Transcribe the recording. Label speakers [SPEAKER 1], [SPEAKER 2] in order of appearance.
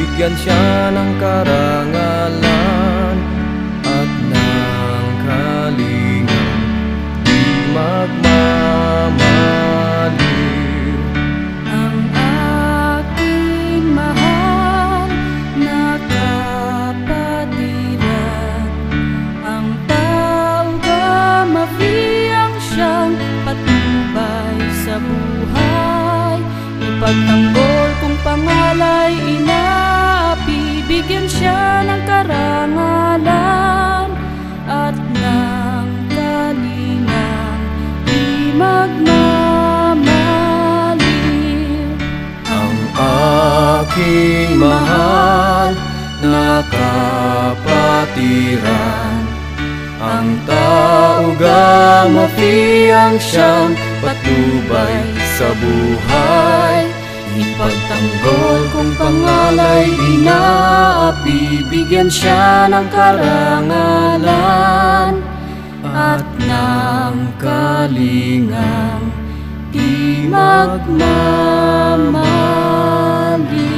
[SPEAKER 1] bigyan siya ng karangalan at ng kalingang di magmamaliw.
[SPEAKER 2] Ang aking mahal na kapatiran, ang tao ba mafiyang siyang patnubay sa buhay. Ipagtanggol kung pangalay inaapi, bigyan siya ng karangalan at ng kalingang di magmamaliw.
[SPEAKER 1] Ang aking mahal na kapatiran, ang tao gamafiyang siyang patnubay sa buhay. Ipagtanggol kung pangalay inaapi, bigyan siya ng karangalan at ng kalingang di magmamaliw.